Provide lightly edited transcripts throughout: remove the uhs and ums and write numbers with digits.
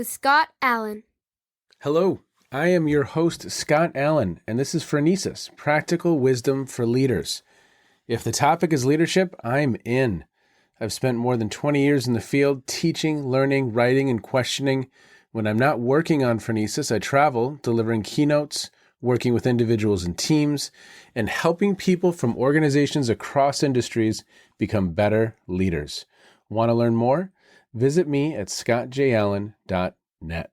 with Scott Allen. Hello, I am your host, Scott Allen, and this is Phronesis, Practical Wisdom for Leaders. If the topic is leadership, I'm in. I've spent more than 20 years in the field teaching, learning, writing, and questioning. When I'm not working on Phronesis, I travel, delivering keynotes, working with individuals and teams, and helping people from organizations across industries become better leaders. Want to learn more? Visit me at scottjallen.net.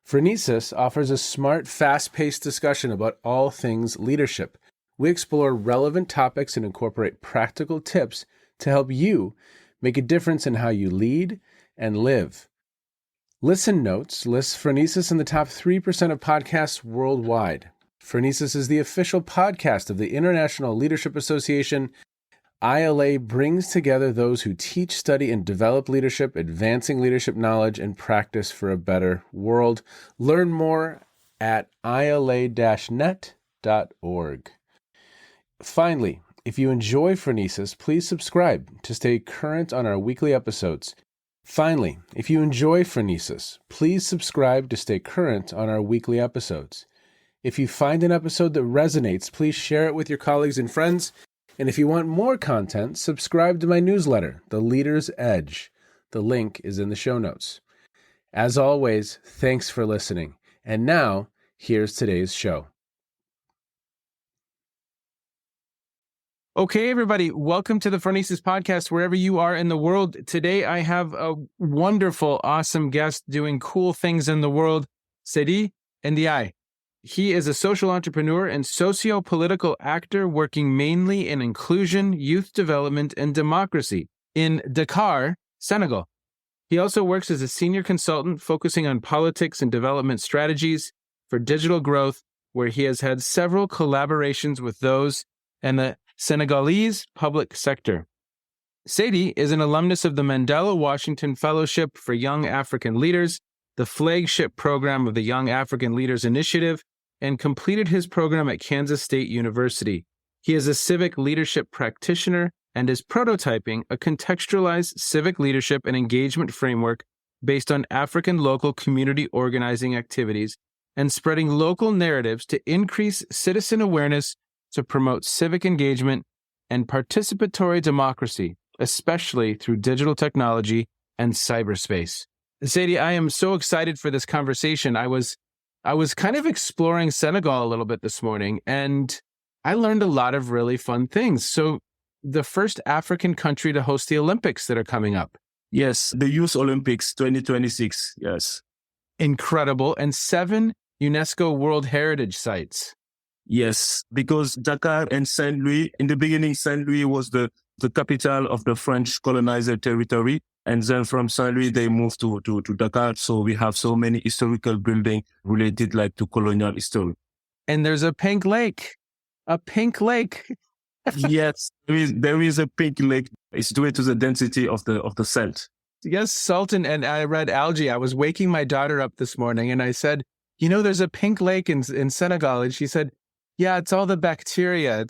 Phronesis offers a smart, fast-paced discussion about all things leadership. We explore relevant topics and incorporate practical tips to help you make a difference in how you lead and live. Listen Notes lists Phronesis in the top 3% of podcasts worldwide. Phronesis is the official podcast of the International Leadership Association. ILA brings together those who teach, study, and develop leadership, advancing leadership knowledge and practice for a better world. Learn more at ila-net.org. Finally, if you enjoy Phronesis, please subscribe to stay current on our weekly episodes. If you find an episode that resonates, please share it with your colleagues and friends. And if you want more content, subscribe to my newsletter, The Leader's Edge. The link is in the show notes. As always, thanks for listening. And now, here's today's show. Okay, everybody, welcome to the Phronesis podcast, wherever you are in the world. Today, I have a wonderful, awesome guest doing cool things in the world, Seydina Ndiaye. He is a social entrepreneur and socio-political actor working mainly in inclusion, youth development, and democracy in Dakar, Senegal. He also works as a senior consultant focusing on politics and development strategies for digital growth, where he has had several collaborations with those in the Senegalese public sector. Seydina is an alumnus of the Mandela Washington Fellowship for Young African Leaders, the flagship program of the Young African Leaders Initiative, and completed his program at Kansas State University. He is a civic leadership practitioner and is prototyping a contextualized civic leadership and engagement framework based on African local community organizing activities and spreading local narratives to increase citizen awareness to promote civic engagement and participatory democracy, especially through digital technology and cyberspace. Seydina, I am so excited for this conversation. I was kind of exploring Senegal a little bit this morning, and I learned a lot of really fun things. So the first African country to host the Olympics that are coming up. Yes, the Youth Olympics 2026, yes. Incredible. And 7 UNESCO World Heritage Sites. Yes, because Dakar and Saint Louis, in the beginning, Saint Louis was the capital of the French colonizer territory. And then from Saint Louis, they moved to Dakar. So we have so many historical buildings related like to colonial history. And there's a pink lake. Yes, there is a pink lake. It's due to the density of the salt. Yes, salt and I read algae. I was waking my daughter up this morning and I said, there's a pink lake in Senegal. And she said, yeah, it's all the bacteria.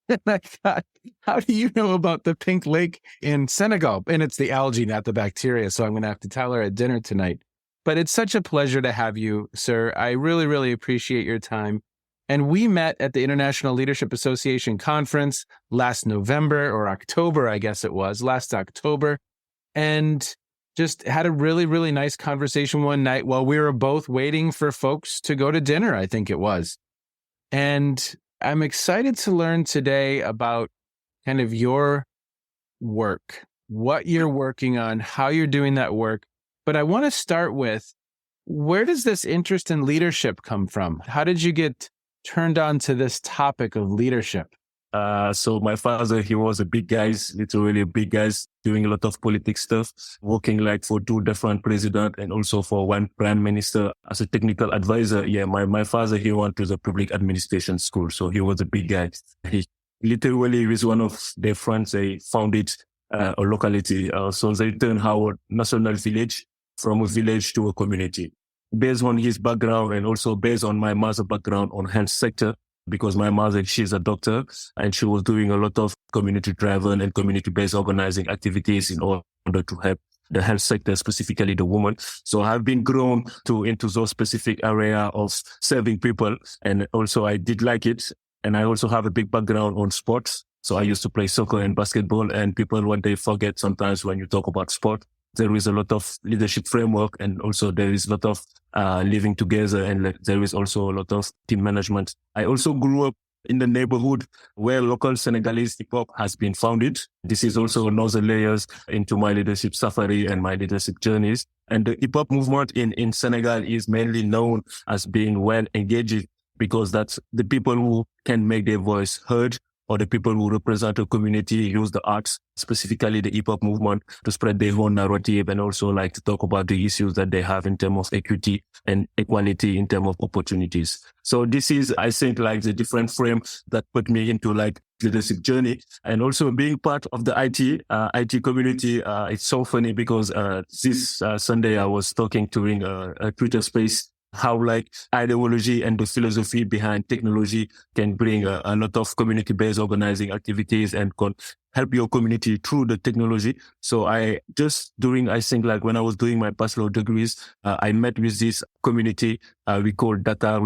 And I thought, how do you know about the pink lake in Senegal? And it's the algae, not the bacteria. So I'm going to have to tell her at dinner tonight. But it's such a pleasure to have you, sir. I really, really appreciate your time. And we met at the International Leadership Association conference last November or October, I guess it was, last October. And just had a really, really nice conversation one night while we were both waiting for folks to go to dinner, I think it was. And I'm excited to learn today about kind of your work, what you're working on, how you're doing that work. But I want to start with, where does this interest in leadership come from? How did you get turned on to this topic of leadership? So my father, he was a big guy, literally a big guy, doing a lot of politics stuff, working like for 2 different presidents and also for 1 prime minister as a technical advisor. Yeah, my father, he went to the public administration school. So he was a big guy. He literally with one of their friends, they founded a locality. So they turned our national village from a village to a community. Based on his background and also based on my mother's background on health sector, because my mother, she's a doctor and she was doing a lot of community-driven and community-based organizing activities in order to help the health sector, specifically the woman. So I've been grown into those specific area of serving people. And also I did like it. And I also have a big background on sports. So I used to play soccer and basketball, and people, what they forget sometimes when you talk about sport, there is a lot of leadership framework, and also there is a lot of living together, and there is also a lot of team management. I also grew up in the neighborhood where local Senegalese hip hop has been founded. This is also another layers into my leadership safari and my leadership journeys. And the hip hop movement in Senegal is mainly known as being well engaged, because that's the people who can make their voice heard, or the people who represent a community use the arts, specifically the hip hop movement, to spread their own narrative, and also like to talk about the issues that they have in terms of equity and equality in terms of opportunities. So this is, I think, like the different frame that put me into like leadership journey. And also being part of the IT community. It's so funny because this Sunday I was talking during a Twitter space, how like ideology and the philosophy behind technology can bring a lot of community-based organizing activities and help your community through the technology. So I think like when I was doing my bachelor degrees, I met with this community we call Dakar.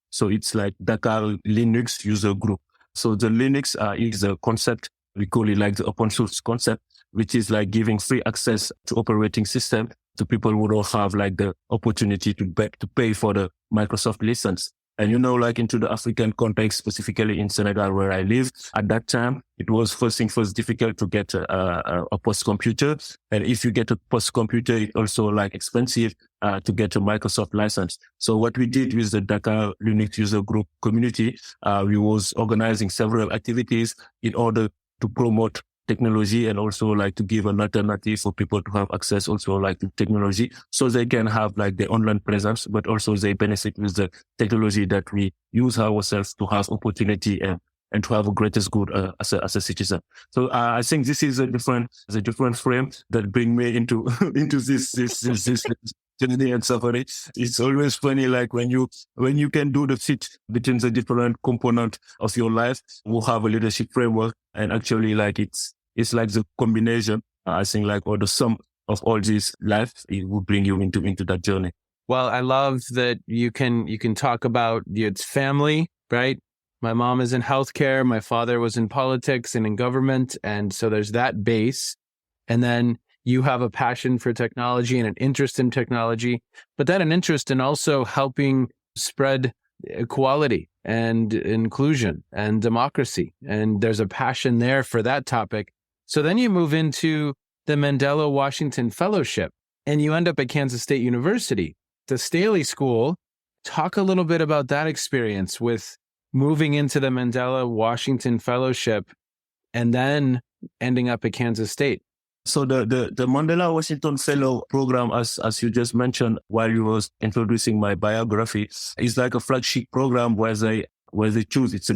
So it's like Dakar Linux user group. So the Linux is a concept, we call it like the open source concept, which is like giving free access to operating system to people who don't have like the opportunity to pay for the Microsoft license. And like into the African context, specifically in Senegal where I live, at that time, it was first difficult to get a post computer. And if you get a post computer, it's also like expensive to get a Microsoft license. So what we did with the Dakar Linux user group community, we was organizing several activities in order to promote technology, and also like to give an alternative for people to have access also like to technology, so they can have like the online presence, but also they benefit with the technology that we use ourselves to have opportunity and to have a greatest good as a citizen. So I think this is a different frame that bring me into this journey and safari. It's always funny, like when you can do the fit between the different component of your life, we have a leadership framework, and actually like it's like the combination, I think, like, or the sum of all this life, it will bring you into that journey. Well, I love that you can talk about its family, right? My mom is in healthcare. My father was in politics and in government. And so there's that base. And then you have a passion for technology and an interest in technology, but then an interest in also helping spread equality and inclusion and democracy. And there's a passion there for that topic. So then you move into the Mandela Washington Fellowship, and you end up at Kansas State University, the Staley School. Talk a little bit about that experience with moving into the Mandela Washington Fellowship and then ending up at Kansas State. So the Mandela Washington Fellow program, as you just mentioned while you was introducing my biography, is like a flagship program where they choose. It's a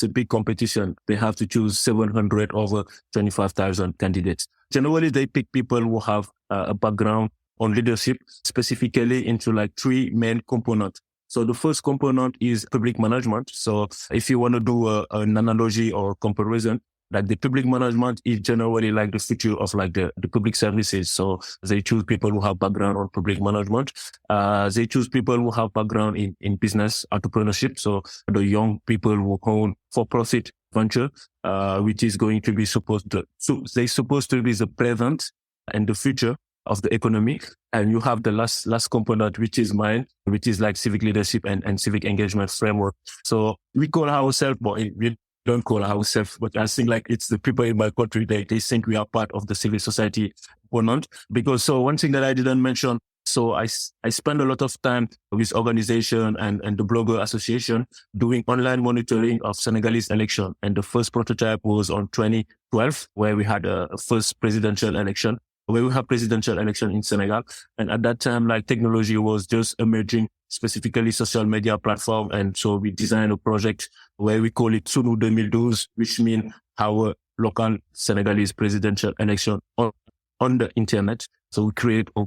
big competition. They have to choose 700 over 25,000 candidates. Generally, they pick people who have a background on leadership, specifically into like three main components. So the first component is public management. So if you want to do an analogy or comparison, like the public management is generally like the future of like the public services. So they choose people who have background on public management. They choose people who have background in business entrepreneurship. So the young people who own for-profit venture, which is going to be supposed to be the present and the future of the economy. And you have the last component, which is mine, which is like civic leadership and civic engagement framework. So we call ourselves, but we don't call ourselves, but I think like it's the people in my country, they think we are part of the civil society component. Because so one thing that I didn't mention, so I spend a lot of time with organization and the Blogger Association doing online monitoring of Senegalese election. And the first prototype was on 2012, where we had a first presidential election, where we have presidential election in Senegal. And at that time, like technology was just emerging, specifically social media platform. And so we designed a project where we call it Sunu 2012, which means our local Senegalese presidential election on the internet. So we create a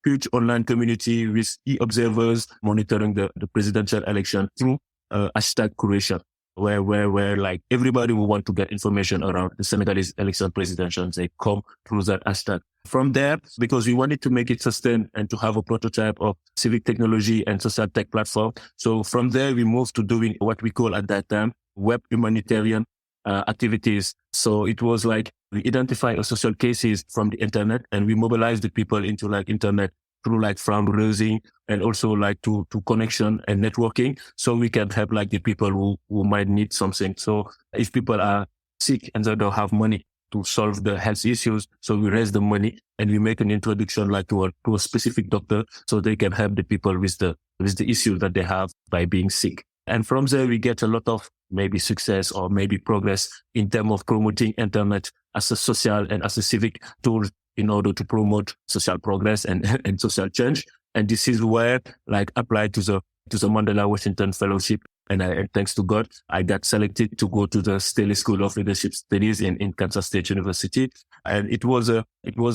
huge online community with e-observers monitoring the presidential election through hashtag curation, where like everybody who want to get information around the Senegalese election presidential, they come through that hashtag. From there, because we wanted to make it sustain and to have a prototype of civic technology and social tech platform. So from there, we moved to doing what we call at that time, web humanitarian activities. So it was like we identify social cases from the internet and we mobilize the people into like internet through like fundraising and also like to connection and networking. So we can help like the people who might need something. So if people are sick and they don't have money to solve the health issues, so we raise the money and we make an introduction like to a specific doctor so they can help the people with the issue that they have by being sick. And from there, we get a lot of maybe success or maybe progress in terms of promoting internet as a social and as a civic tool in order to promote social progress and social change. And this is where like applied to the Mandela Washington Fellowship. And thanks to God, I got selected to go to the Staley School of Leadership Studies in Kansas State University. And it was a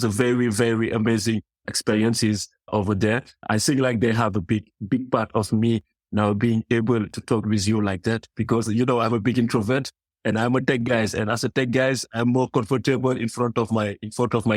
very, very amazing experiences over there. I think like they have a big part of me now being able to talk with you like that, because, you know, I'm a big introvert and I'm a tech guy. And as a tech guy, I'm more comfortable in front of my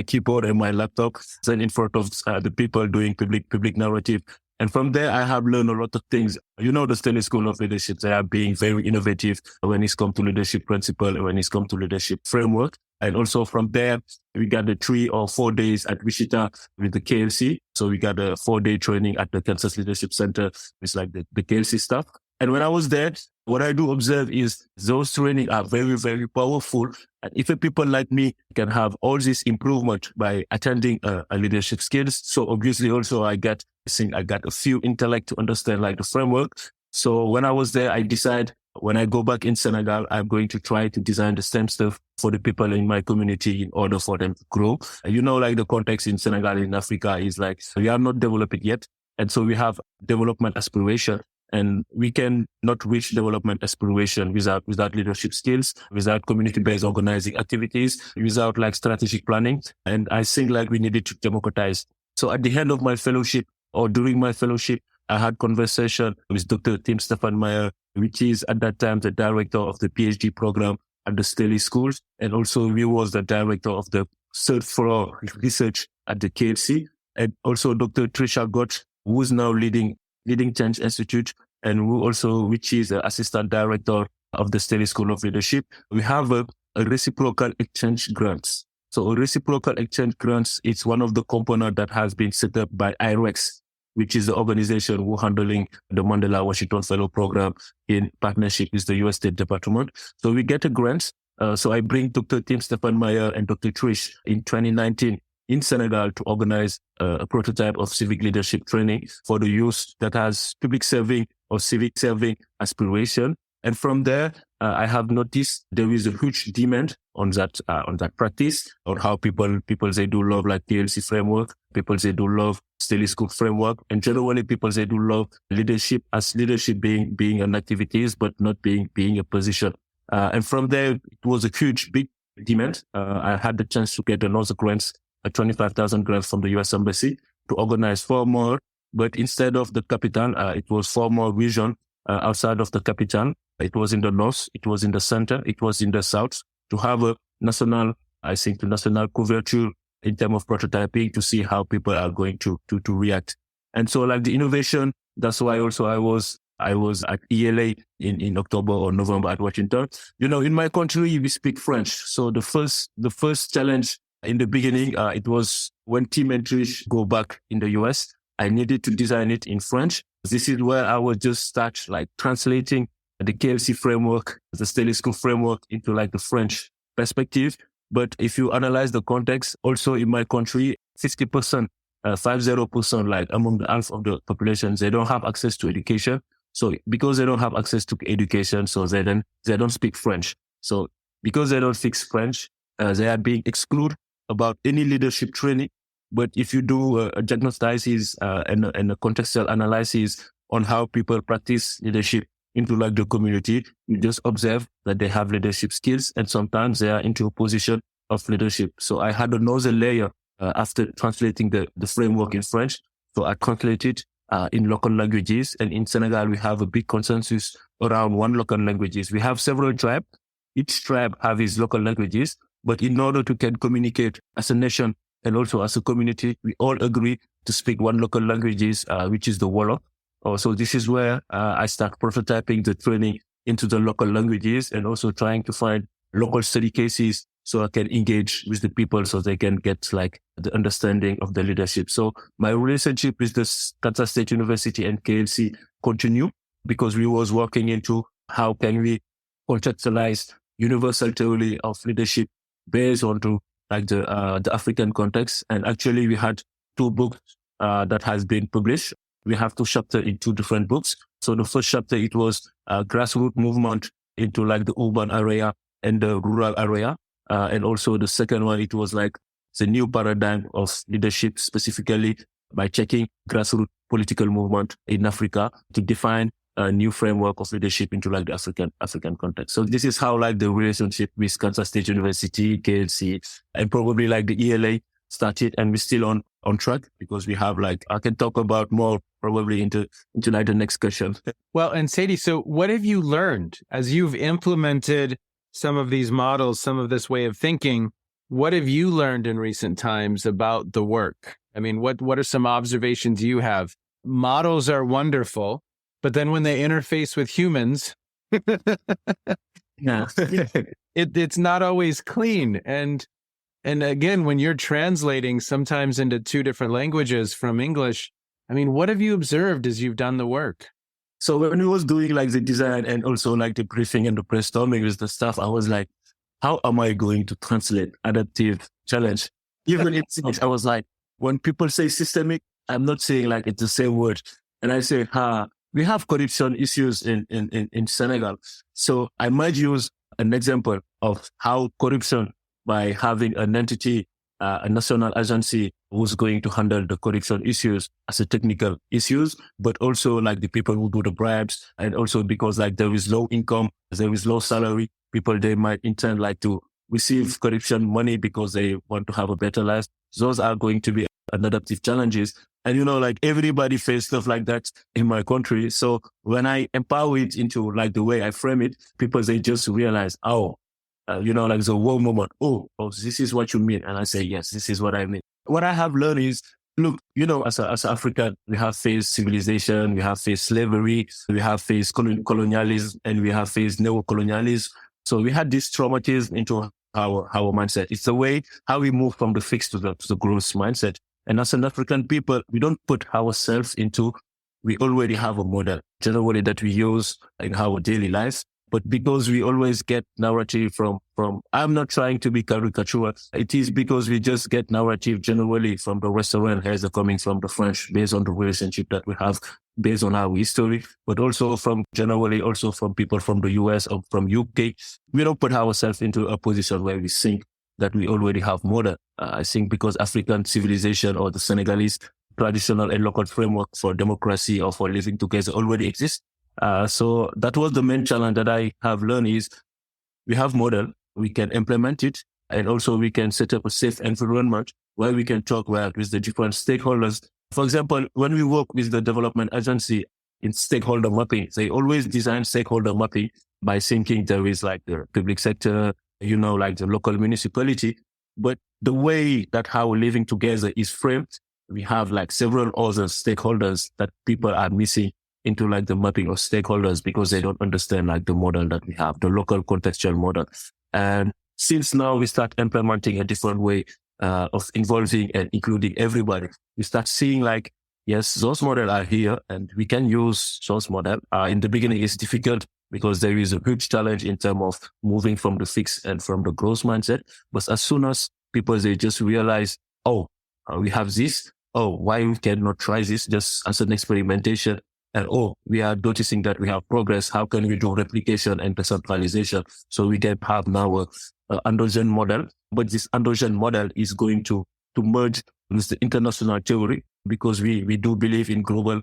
keyboard and my laptop than in front of the people doing public narrative. And from there, I have learned a lot of things. You know, the Stanley School of Leadership, they are being very innovative when it's come to leadership principle, when it's come to leadership framework. And also from there, we got the 3 or 4 days at Wichita with the KLC. So we got a 4-day training at the Kansas Leadership Center. It's like the KLC stuff. And when I was there, what I do observe is those training are very, very powerful. And if people like me can have all this improvement by attending a leadership skills, so obviously also I got a few intellect to understand like the framework. So when I was there, I decided when I go back in Senegal, I'm going to try to design the same stuff for the people in my community in order for them to grow. You know, like the context in Senegal, in Africa is like, we are not developed yet. And so we have development aspiration. And we can not reach development aspiration without leadership skills, without community-based organizing activities, without like strategic planning. And I think like we needed to democratize. So at the end of my fellowship or during my fellowship, I had conversation with Dr. Tim Stefan-Meyer, which is at that time the director of the Ph.D. program at the Staley Schools. And also he was the director of the third floor research at the KFC. And also Dr. Trisha Gotch, who is now leading Change Institute, and which is the assistant director of the Staley School of Leadership. We have a reciprocal exchange grants. So a reciprocal exchange grants is one of the components that has been set up by IREX, which is the organization who handling the Mandela Washington Fellow Program in partnership with the U.S. State Department. So we get a grant. So I bring Dr. Tim Stefan-Meyer and Dr. Trish in 2019 in Senegal to organize a prototype of civic leadership training for the youth that has public serving or civic serving aspiration. And from there, I have noticed there is a huge demand on that practice, on how people they do love like PLC framework, people they do love Staley School framework, and generally people they do love leadership as leadership being an activities, but not being a position. And from there, it was a big demand. I had the chance to get another grants, a 25,000 grants from the U.S. Embassy to organize 4 more. But instead of the capital, it was 4 more regions outside of the capital. It was in the north, it was in the center, it was in the south, to have a national coverture in terms of prototyping to see how people are going to react. And so like the innovation, that's why also I was at ELA in October or November at Washington. You know, in my country, we speak French. So the first challenge in the beginning, it was when Tim and Trish go back in the US, I needed to design it in French. This is where I was just start like translating the KFC framework, the Staley School framework into like the French perspective. But if you analyze the context, also in my country, 50%, 50%, like among the half of the population, they don't have access to education. So because they don't have access to education, so they don't speak French. So because they don't speak French, they are being excluded about any leadership training. But if you do a diagnosis and a contextual analysis on how people practice leadership into like the community, you just observe that they have leadership skills and sometimes they are into a position of leadership. So I had another layer after translating the framework in French. So I translated in local languages, and in Senegal, we have a big consensus around one local languages. We have several tribes. Each tribe have its local languages, but in order to can communicate as a nation And also as a community, we all agree to speak one local languages, which is the Wolof. So this is where I start prototyping the training into the local languages and also trying to find local study cases so I can engage with the people so they can get like the understanding of the leadership. So my relationship with the Kansas State University and KLC continue because we was working into how can we contextualize universal theory of leadership based on to like the African context. And actually we had 2 books that has been published. We have 2 chapters in 2 different books. So the first chapter, it was a grassroots movement into like the urban area and the rural area. And also the second one, it was like the new paradigm of leadership, specifically by checking grassroots political movement in Africa to define a new framework of leadership into like the African context. So this is how like the relationship with Kansas State University, KLC, and probably like the ELA started, and we're still on track because we have like, I can talk about more probably into like the next question. Well, and Sadie, so what have you learned as you've implemented some of these models, some of this way of thinking? What have you learned in recent times about the work? I mean, what are some observations you have? Models are wonderful, but then when they interface with humans, Yeah. it's not always clean. And again, when you're translating sometimes into 2 different languages from English, I mean, what have you observed as you've done the work? So when we was doing like the design and also like the briefing and the brainstorming with the staff, I was like, how am I going to translate adaptive challenge? Even in English, I was like, when people say systemic, I'm not saying like it's the same word. And I say, we have corruption issues in Senegal. So I might use an example of how corruption, by having an entity, a national agency who's going to handle the corruption issues as a technical issues, but also like the people who do the bribes. And also because like there is low income, there is low salary, people, they might intend like to receive corruption money because they want to have a better life. Those are going to be adaptive challenges. And, you know, like everybody face stuff like that in my country. So when I empower it into like the way I frame it, people, they just realize, you know, like the wow moment. Oh, this is what you mean. And I say, yes, this is what I mean. What I have learned is, look, you know, as African, we have faced civilization, we have faced slavery, we have faced colonialism, and we have faced neocolonialism. So we had this traumatism into our mindset. It's the way how we move from the fixed to the growth mindset. And as an African people, we don't put ourselves into, we already have a model generally that we use in our daily lives. But because we always get narrative from, I'm not trying to be caricatural. It is because we just get narrative generally from the restaurant heads are coming from the French based on the relationship that we have based on our history, but also from generally also from people from the US or from UK. We don't put ourselves into a position where we think that we already have model. I think because African civilization or the Senegalese traditional and local framework for democracy or for living together already exists. So that was the main challenge that I have learned is we have model, we can implement it, and also we can set up a safe environment where we can talk with the different stakeholders. For example, when we work with the development agency in stakeholder mapping, they always design stakeholder mapping by thinking there is like the public sector, you know, like the local municipality. But the way that how living together is framed, we have like several other stakeholders that people are missing into like the mapping of stakeholders because they don't understand like the model that we have, the local contextual model. And since now we start implementing a different way of involving and including everybody, we start seeing like, yes, those models are here and we can use those models. In the beginning, it's difficult because there is a huge challenge in terms of moving from the fixed and from the growth mindset. But as soon as people, they just realize, we have this. Why we cannot try this just as an experimentation? And we are noticing that we have progress. How can we do replication and decentralization? So we can have now an endogen model, but this endogen model is going to merge with the international theory because we do believe in global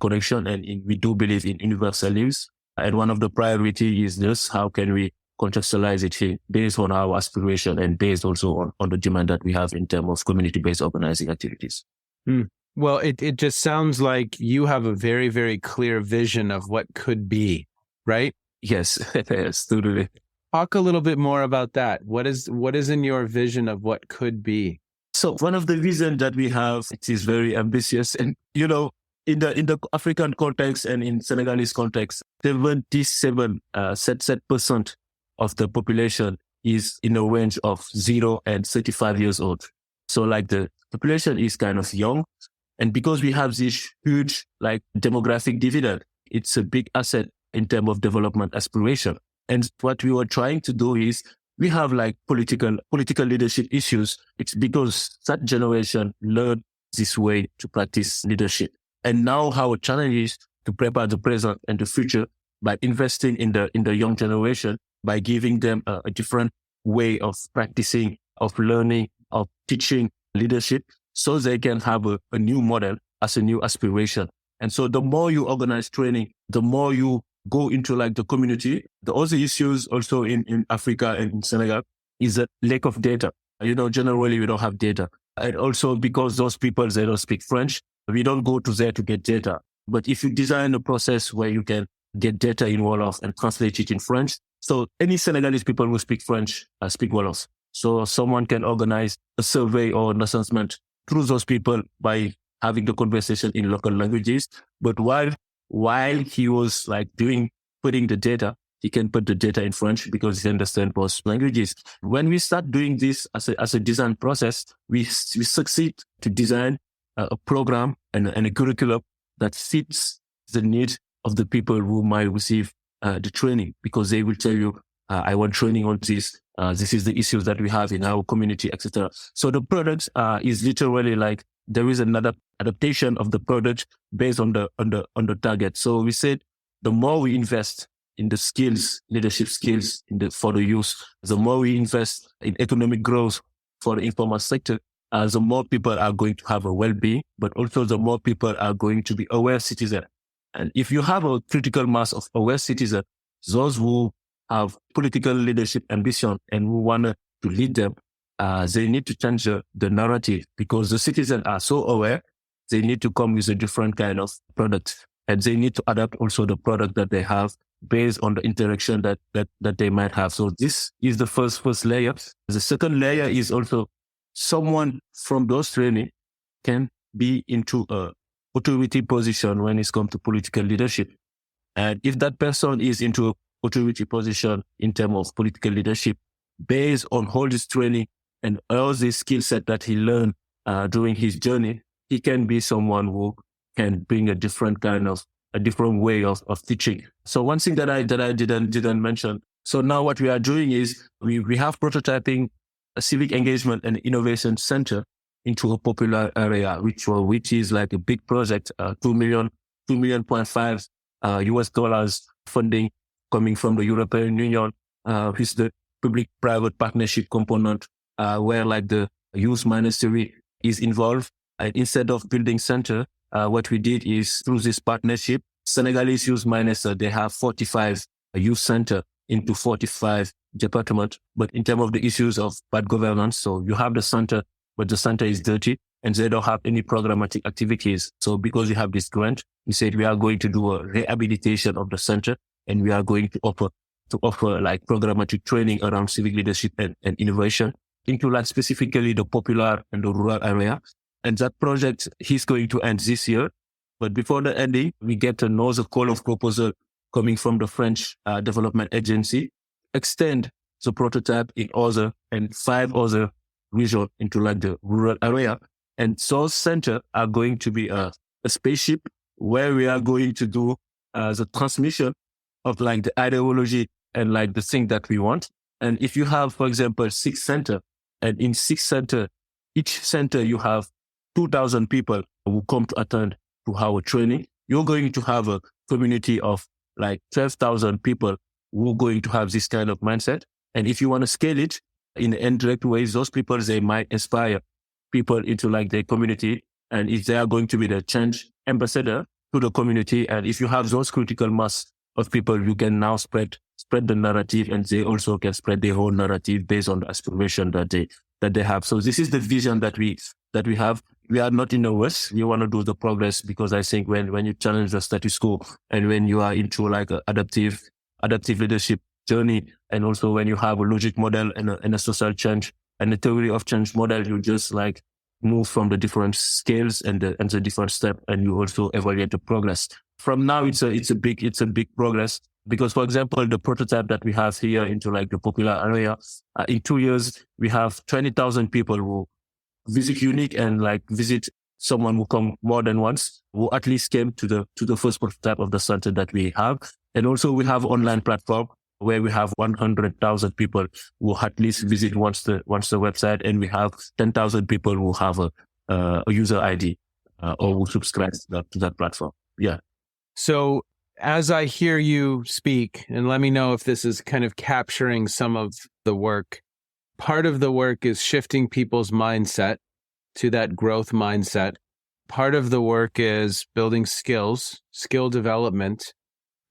connection and we do believe in universal use. And one of the priority is this: how can we contextualize it here based on our aspiration and based also on the demand that we have in terms of community-based organizing activities. Well, it just sounds like you have a very, very clear vision of what could be, right? Yes, yes, totally. Talk a little bit more about that. What is in your vision of what could be? So one of the visions that we have, it is very ambitious. And, in the African context and in Senegalese context, 77% of the population is in a range of 0 and 35 years old. So like the population is kind of young. And because we have this huge demographic dividend, it's a big asset in terms of development aspiration. And what we were trying to do is we have political leadership issues. It's because that generation learned this way to practice leadership. And now our challenge is to prepare the present and the future by investing in the young generation, by giving them a different way of practicing, of learning, of teaching leadership, so they can have a new model as a new aspiration. And so the more you organize training, the more you go into the community. The other issues also in Africa and in Senegal is a lack of data. Generally we don't have data. And also because those people, they don't speak French, we don't go to there to get data. But if you design a process where you can get data in Wolof and translate it in French, so any Senegalese people who speak French speak Wolof. So someone can organize a survey or an assessment through those people by having the conversation in local languages. But while he was putting the data, he can put the data in French because he understands both languages. When we start doing this as a design process, we succeed to design a program and a curriculum that fits the needs of the people who might receive the training, because they will tell you, I want training on this. This is the issues that we have in our community, etc. So the product is literally there is another adaptation of the product based on the target. So we said the more we invest in the skills, leadership skills for the youth, the more we invest in economic growth for the informal sector, the more people are going to have a well-being, but also the more people are going to be aware citizens. And if you have a critical mass of aware citizens, those who have political leadership ambition and who want to lead them, they need to change the narrative, because the citizens are so aware, they need to come with a different kind of product. And they need to adapt also the product that they have based on the interaction that they might have. So this is the first layer. The second layer is also someone from those training can be into a authority position when it comes to political leadership. And if that person is into authority position in terms of political leadership, based on all this training and all this skill set that he learned during his journey, he can be someone who can bring a different way of teaching. So one thing that I didn't mention. So now what we are doing is we have prototyping a civic engagement and innovation center into a popular area, which is like a big project, $2.5 million US dollars funding coming from the European Union, with the public-private partnership component, where the youth ministry is involved. And instead of building center, what we did is through this partnership, Senegalese youth minister, they have 45 youth center into 45 departments. But in terms of the issues of bad governance, so you have the center, but the center is dirty and they don't have any programmatic activities. So because we have this grant, we said we are going to do a rehabilitation of the center, and we are going to offer programmatic training around civic leadership and innovation into specifically the popular and the rural area. And that project is going to end this year. But before the ending, we get another call of proposal coming from the French Development Agency, extend the prototype in 5 other regions into the rural area. And those centers are going to be a spaceship where we are going to do the transmission of the ideology and the thing that we want. And if you have, for example, 6 centers, and in 6 centers, each center you have 2,000 people who come to attend to our training, you're going to have a community of 12,000 people who are going to have this kind of mindset. And if you want to scale it in indirect ways, those people, they might inspire people into their community. And if they are going to be the change ambassador to the community, and if you have those critical mass of people, you can now spread the narrative, and they also can spread their whole narrative based on the aspiration that they have. So this is the vision that we have. We are not in a rush. We want to do the progress, because I think when you challenge the status quo and when you are into an adaptive leadership journey, and also when you have a logic model and a social change, And the theory of change model, you just like move from the different scales and the different steps, and you also evaluate the progress. From now, it's a big progress because, for example, the prototype that we have here into like the popular area, in 2 years, we have 20,000 people who visit Unique and like visit someone who come more than once, who at least came to the first prototype of the center that we have. And also we have online platform where we have 100,000 people who at least visit once the website, and we have 10,000 people who have a user ID or who subscribe to that platform. Yeah. So as I hear you speak, and let me know if this is kind of capturing some of the work, part of the work is shifting people's mindset to that growth mindset. Part of the work is building skills, skill development,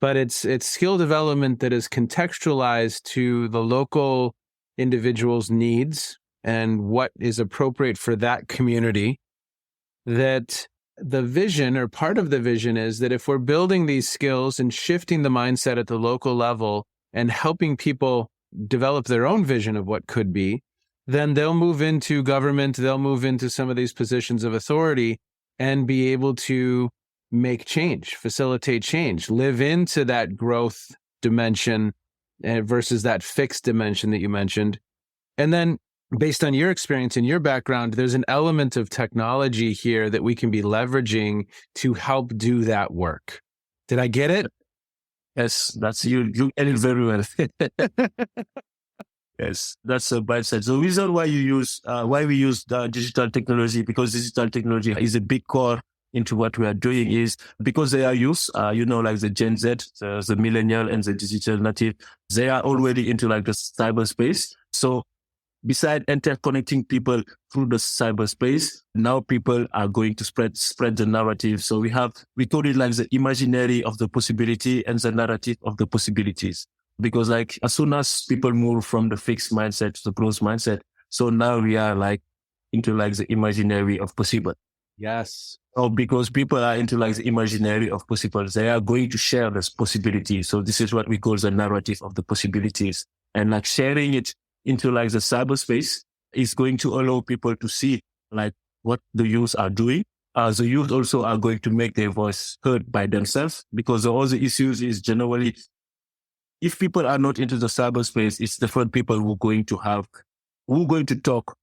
but it's skill development that is contextualized to the local individual's needs and what is appropriate for that community. That the vision, or part of the vision, is that if we're building these skills and shifting the mindset at the local level and helping people develop their own vision of what could be, then they'll move into government, they'll move into some of these positions of authority and be able to make change, facilitate change, live into that growth dimension versus that fixed dimension that you mentioned. And then based on your experience and your background, there's an element of technology here that we can be leveraging to help do that work. Did I get it? Yes, that's you. You get it very well. Yes, that's a bad side. The reason why we use the digital technology, because digital technology is a big core into what we are doing, is because they are used, like the Gen Z, the millennial and the digital native, they are already into like the cyberspace. So beside interconnecting people through the cyberspace, now people are going to spread the narrative. So we call it like the imaginary of the possibility and the narrative of the possibilities. Because like as soon as people move from the fixed mindset to the growth mindset, so now we are like into like the imaginary of possible. Yes. Oh, because people are into like the imaginary of possible, they are going to share this possibility. So this is what we call the narrative of the possibilities. And like sharing it into like the cyberspace is going to allow people to see like what the youth are doing. The youth also are going to make their voice heard by themselves, because all the issues is generally, if people are not into the cyberspace, it's different people who are going to talk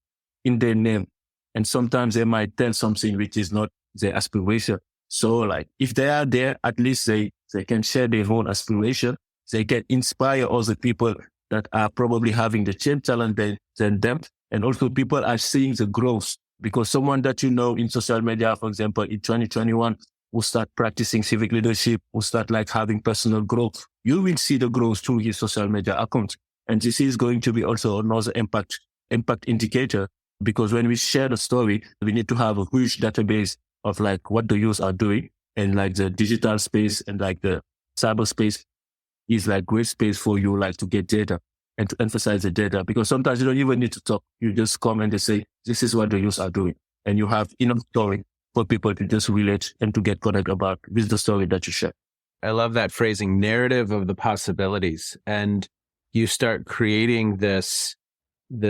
in their name. And sometimes they might tell something which is not their aspiration. So like if they are there, at least they can share their own aspiration. They can inspire other people that are probably having the same talent than them. And also people are seeing the growth, because someone that you know in social media, for example, in 2021, will start practicing civic leadership, will start like having personal growth. You will see the growth through his social media account. And this is going to be also another impact indicator, because when we share the story, we need to have a huge database of like what the youth are doing, and like the digital space and like the cyberspace is like great space for you like to get data and to emphasize the data, because sometimes you don't even need to talk. You just come and they say, this is what the youth are doing. And you have enough story for people to just relate and to get connected with the story that you share. I love that phrasing, narrative of the possibilities. And you start creating this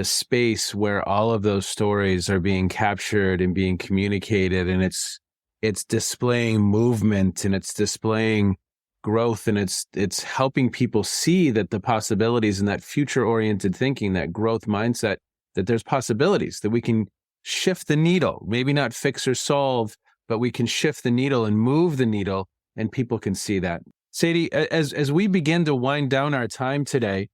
space where all of those stories are being captured and being communicated, and it's displaying movement and it's displaying growth, and it's helping people see that the possibilities and that future-oriented thinking, that growth mindset, that there's possibilities, that we can shift the needle, maybe not fix or solve, but we can shift the needle and move the needle, and people can see that. Sadie, as we begin to wind down our time today,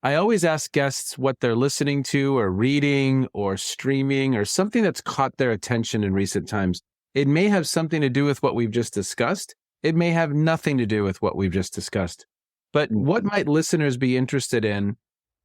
I always ask guests what they're listening to or reading or streaming or something that's caught their attention in recent times. It may have something to do with what we've just discussed. It may have nothing to do with what we've just discussed. But what might listeners be interested in?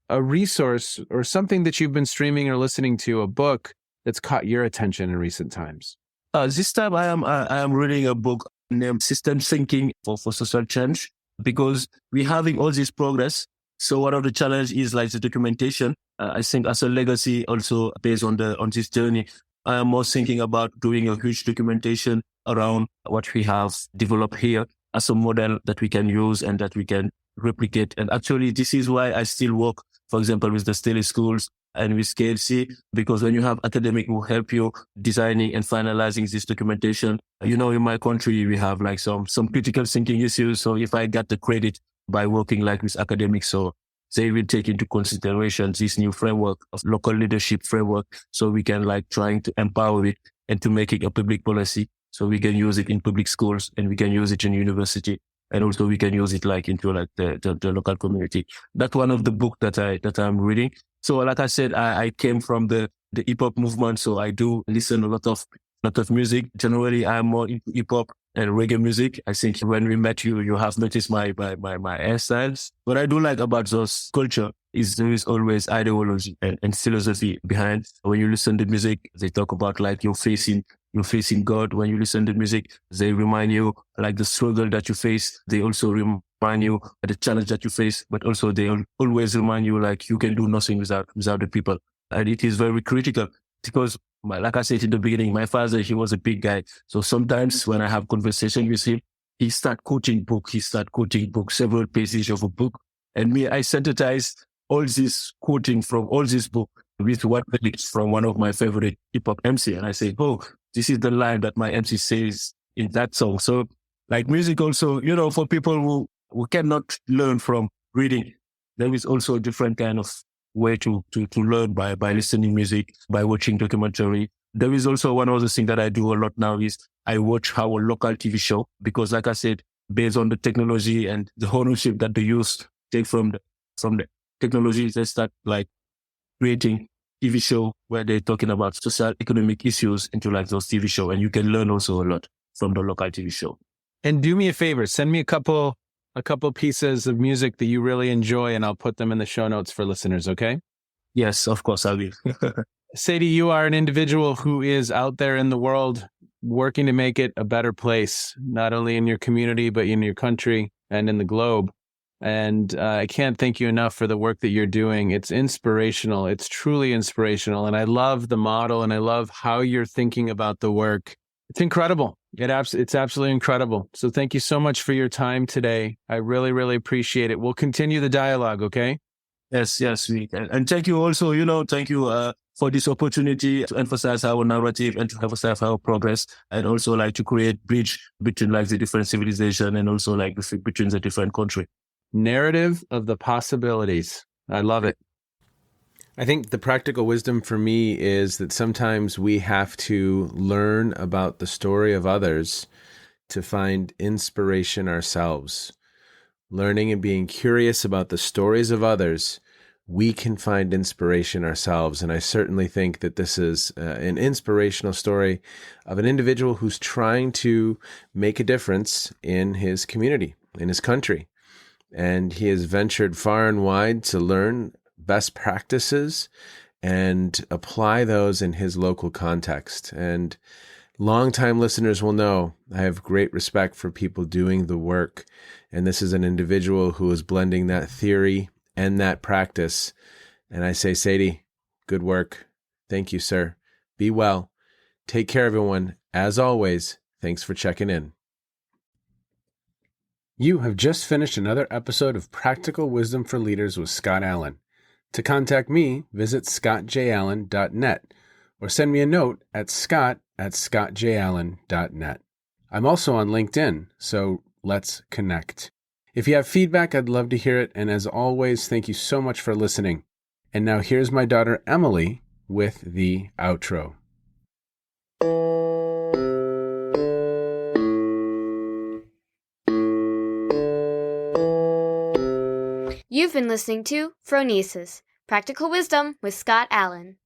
A resource or something that you've been streaming or listening to, a book that's caught your attention in recent times? This time I am reading a book named System Thinking for Social Change, because we're having all this progress. So one of the challenge is like the documentation. I think as a legacy, also based on this journey, I am more thinking about doing a huge documentation around what we have developed here as a model that we can use and that we can replicate. And actually, this is why I still work, for example, with the Staley schools and with KFC, because when you have academic who help you designing and finalizing this documentation, in my country, we have like some critical thinking issues. So if I get the credit by working like with academics, so they will take into consideration this new framework of local leadership framework. So we can like trying to empower it and to make it a public policy. So we can use it in public schools and we can use it in university. And also we can use it like into like the local community. That's one of the books that I'm reading. So like I said, I came from the hip hop movement. So I do listen a lot of music. Generally, I'm more into hip hop and reggae music. I think when we met you have noticed my hairstyles. What I do like about those culture is there is always ideology and philosophy behind. When you listen to music, they talk about like you're facing God. When you listen to music, they remind you like the struggle that you face. They also remind you the challenge that you face, but also they always remind you like you can do nothing without the people. And it is very critical because like I said in the beginning, my father, he was a big guy. So sometimes when I have conversation with him, he start quoting book, several pages of a book. And me, I synthesize all this quoting from all this book with one lyrics from one of my favorite hip hop MC. And I say, oh, this is the line that my MC says in that song. So like music also, for people who cannot learn from reading, there is also a different kind of way to learn by listening music, by watching documentary. There is also one other thing that I do a lot now is I watch our local TV show because like I said, based on the technology and the ownership that the youth take from the technology, they start like creating TV show where they're talking about social economic issues into like those TV show. And you can learn also a lot from the local TV show. And do me a favor, send me a couple pieces of music that you really enjoy and I'll put them in the show notes for listeners, okay? Yes, of course I will. Sadie, you are an individual who is out there in the world working to make it a better place, not only in your community, but in your country and in the globe. And I can't thank you enough for the work that you're doing. It's inspirational. It's truly inspirational. And I love the model and I love how you're thinking about the work. It's incredible. It's absolutely incredible. So thank you so much for your time today. I really, really appreciate it. We'll continue the dialogue, okay? Yes, we can. And thank you also, thank you for this opportunity to emphasize our narrative and to emphasize our progress and also like to create bridge between like the different civilization and also like between the different country. Narrative of the possibilities. I love it. I think the practical wisdom for me is that sometimes we have to learn about the story of others to find inspiration ourselves. Learning and being curious about the stories of others, we can find inspiration ourselves. And I certainly think that this is an inspirational story of an individual who's trying to make a difference in his community, in his country. And he has ventured far and wide to learn best practices and apply those in his local context. And longtime listeners will know I have great respect for people doing the work. And this is an individual who is blending that theory and that practice. And I say, Sadie, good work. Thank you, sir. Be well. Take care, everyone. As always, thanks for checking in. You have just finished another episode of Practical Wisdom for Leaders with Scott Allen. To contact me, visit scottjallen.net or send me a note at scott@scottjallen.net. I'm also on LinkedIn, so let's connect. If you have feedback, I'd love to hear it. And as always, thank you so much for listening. And now here's my daughter, Emily, with the outro. You've been listening to Phronesis, Practical Wisdom with Scott Allen.